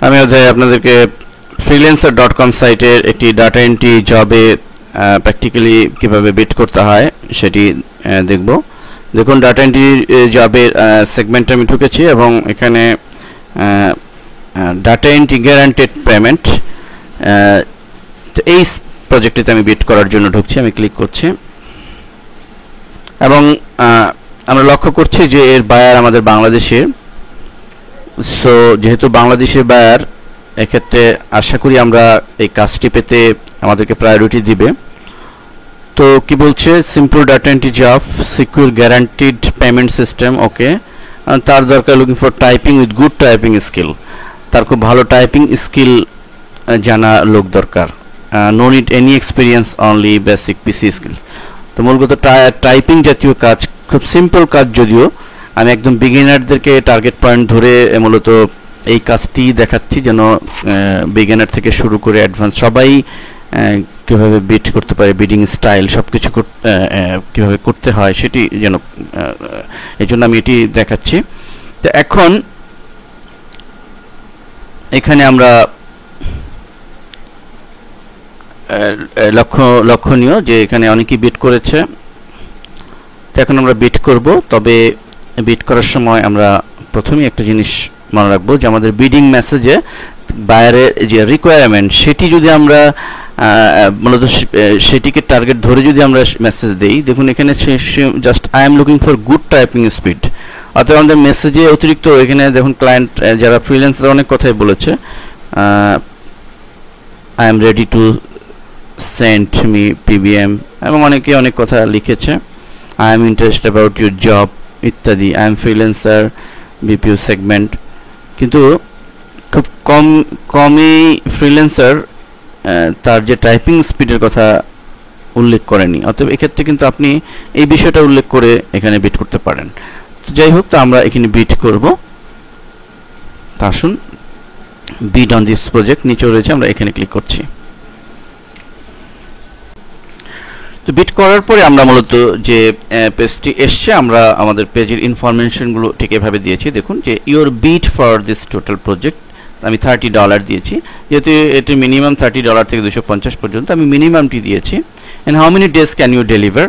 আমি অধ্যায়ে আপনাদেরকে freelancer.com সাইটের একটি ডাটা এন্ট্রি জবে প্র্যাকটিক্যালি কিভাবে বিট করতে হয় সেটি দেখব। দেখুন, ডাটা এন্ট্রি জবের সেগমেন্টে আমি ঢুকেছি এবং এখানে ডাটা এন্ট্রি গ্যারান্টেড পেমেন্ট এই প্রজেক্টটিতে আমি বিট করার জন্য ঢুকছি। আমি ক্লিক করছি এবং আমরা লক্ষ্য করছি যে এর বায়ার আমাদের বাংলাদেশের। সো যেহেতু বাংলাদেশের বায়ার, এক্ষেত্রে আশা করি আমরা এই কাজটি পেতে আমাদেরকে প্রায়োরিটি দিবে। তো কি বলছে, simple data entry job, secure guaranteed payment system. Okay, তার দরকার looking for typing with good typing skill. তার খুব ভালো টাইপিং স্কিল জানা লোক দরকার। No need any experience, only basic PC skills. তো মূলত টাইপিং জাতীয় কাজ, খুব সিম্পল কাজ, যদিও আমি একদম বিগিনারদেরকে টার্গেট পয়েন্ট ধরে মূলত এই কাজটি দেখাচ্ছি, যেন বিগিনার থেকে শুরু করে অ্যাডভান্স সবাই কীভাবে বিট করতে পারে, বিডিং স্টাইল সব কিছু কীভাবে করতে হয় সেটি যেন, এই জন্য আমি এটি দেখাচ্ছি। তো এখন এখানে আমরা লক্ষণীয় যে এখানে অনেকেই বিট করেছে। তো এখন আমরা বিট করব। তবে বিট করার সময় আমরা প্রথমেই একটা জিনিস মনে রাখবো যে আমাদের বিডিং মেসেজে বায়ারের যে রিকোয়ারমেন্ট সেটি যদি আমরা মূলত সেটিকে টার্গেট ধরে যদি আমরা মেসেজ দেই, দেখুন এখানে just I am looking for good typing speed. অর্থাৎ আমাদের মেসেজে অতিরিক্ত এখানে দেখুন ক্লায়েন্ট যারা ফ্রিল্যান্সার অনেক কথাই বলেছে, I am ready to send me PBM, এবং অনেকে অনেক কথা লিখেছে, I am interested about your job ইত্যাদি, I am freelancer BPO segment. কিন্তু খুব কমই ফ্রিল্যান্সার তার যে টাইপিং স্পিডের কথা উল্লেখ করেনি। অতএব এক্ষেত্রে কিন্তু আপনি এই বিষয়টা উল্লেখ করে এখানে বিট করতে পারেন। তো যাই হোক, তো আমরা এখানে বিট করব। তা আসুন, বিট অন দিস প্রজেক্ট নিচে রয়েছে, আমরা এখানে ক্লিক করছি। তো বিট করার পরে আমরা মূলত যে পেজটি এসছে, আমরা আমাদের পেজের ইনফরমেশনগুলো ঠিক এভাবে দিয়েছি। দেখুন যে your bid for this total project, আমি $30 দিয়েছি, যেহেতু এটি মিনিমাম $30 থেকে 250 পর্যন্ত আমি মিনিমামটি দিয়েছি। And how many days can you deliver,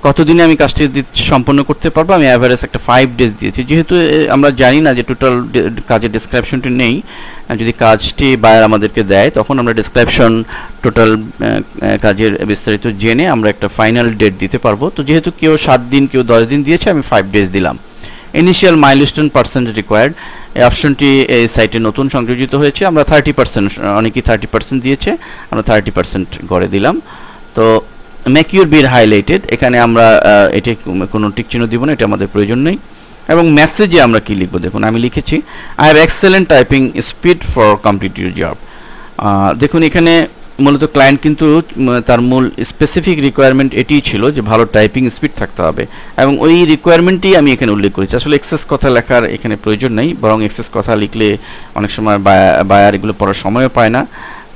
কতদিনে আমি কাজটি সম্পন্ন করতে পারবো, আমি অ্যাভারেজ একটা 5 ডেজ দিয়েছি। যেহেতু আমরা জানি না যে টোটাল কাজের ডেসক্রিপশনটি নেই, যদি কাজটি বায়ার আমাদেরকে দেয় তখন আমরা ডেসক্রিপশন টোটাল কাজের বিস্তারিত জেনে আমরা একটা ফাইনাল ডেট দিতে পারবো। তো যেহেতু কেউ 7 দিন কেউ 10 দিন দিয়েছে, আমি 5 ডেজ দিলাম। ইনিশিয়াল মাইলস্টোন পার্সেন্ট রিকোয়ার্ড, এই অপশনটি এই সাইটে নতুন সংযোজিত হয়েছে। আমরা 30%, অনেকেই 30% দিয়েছে, আমরা 30% করে দিলাম। তো মেক ইউর বিড হাইলাইটেড, এখানে আমরা এটি কোনো টিক চিহ্ন দিব না, এটা আমাদের প্রয়োজন নেই। এবং মেসেজে আমরা কি লিখবো, দেখুন আমি লিখেছি I have excellent typing speed for complete your job. দেখুন এখানে মূলত ক্লায়েন্ট কিন্তু তার মূল স্পেসিফিক রিকোয়ারমেন্ট এটিই ছিল যে ভালো টাইপিং স্পিড থাকতে হবে, এবং ওই রিকোয়ারমেন্টই আমি এখানে উল্লেখ করেছি। আসলে এক্সেস কথা লেখার এখানে প্রয়োজন নেই, বরং এক্সেস কথা লিখলে অনেক সময় বায়ার এগুলো পড়ার সময়ও পায় না।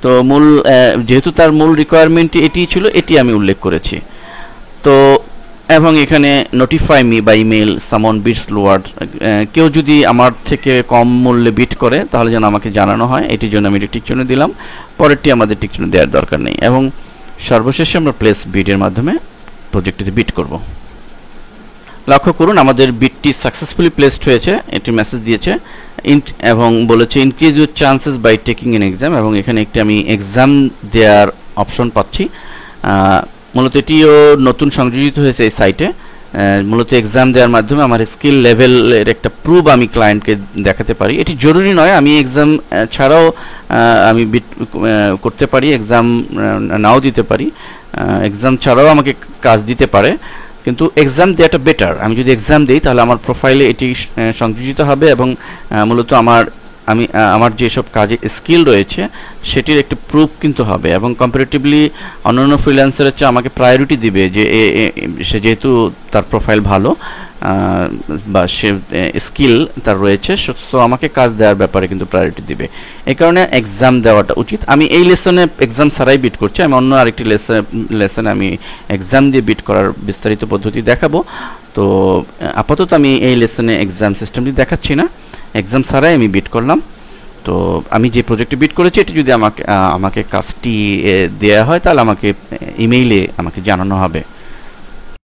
তো যেহেতু তার মূল রিকোয়ারমেন্টটি এটিই ছিল, এটি আমি উল্লেখ করেছি। তো এবং এখানে নোটিফাই মি বাই ইমেল সামন বিটস লোয়ার, কেউ যদি আমার থেকে কম মূল্যে বিট করে তাহলে যেন আমাকে জানানো হয়, এটির জন্য আমি টিক চিহ্ন দিলাম। পরেরটি আমাদের টিক চিহ্ন দেওয়ার দরকার নেই। এবং সর্বশেষে আমরা প্লেস বিটের মাধ্যমে প্রজেক্টটিতে বিট করব। লক্ষ্য করুন আমাদের বিটটি সাকসেসফুলি প্লেসড হয়েছে, এটি মেসেজ দিয়েছে এবং বলেছে increase your chances by taking an exam, এবং এখানে একটি আমি এক্সাম দেওয়ার অপশন পাচ্ছি। মূলত এটিও নতুন সংযোজিত হয়েছে এই সাইটে। মূলত এক্সাম দেওয়ার মাধ্যমে আমার স্কিল লেভেলের একটা প্রুফ আমি ক্লায়েন্টকে দেখাতে পারি। এটি জরুরি নয়, আমি এক্সাম ছাড়াও আমি বিট করতে পারি, এক্সাম নাও দিতে পারি, এক্সাম ছাড়াও আমাকে কাজ দিতে পারে, কিন্তু এক্সাম দেওয়াটা বেটার। আমি যদি এক্সাম দিই তাহলে আমার প্রোফাইলে এটি সংযোজিত হবে এবং মূলত আমার যেসব কাজে স্কিল রয়েছে সেটির একটি প্রুফ কিন্তু হবে, এবং কম্পারেটিভলি অন্যান্য ফ্রিল্যান্সারের চেয়ে আমাকে প্রায়োরিটি দিবে যে সে যেহেতু তার প্রোফাইল ভালো বা সে স্কিল তার রয়েছে, সো আমাকে কাজ দেওয়ার ব্যাপারে কিন্তু প্রায়োরিটি দিবে। এই কারণে এক্সাম দেওয়াটা উচিত। আমি এই লেসনে এক্সাম ছাড়াই বিট করছি, আমি অন্য আরেকটি লেসনে আমি এক্সাম দিয়ে বিট করার বিস্তারিত পদ্ধতি দেখাবো। তো আপাতত আমি এই লেসনে এক্সাম সিস্টেমটি দেখাচ্ছি না, এক্সাম ছাড়াই আমি বিট করলাম। তো আমি যে প্রজেক্টে বিড করেছি এটা যদি আমাকে কাজটি দেয়া হয় তাহলে আমাকে ইমেইলে আমাকে জানানো হবে।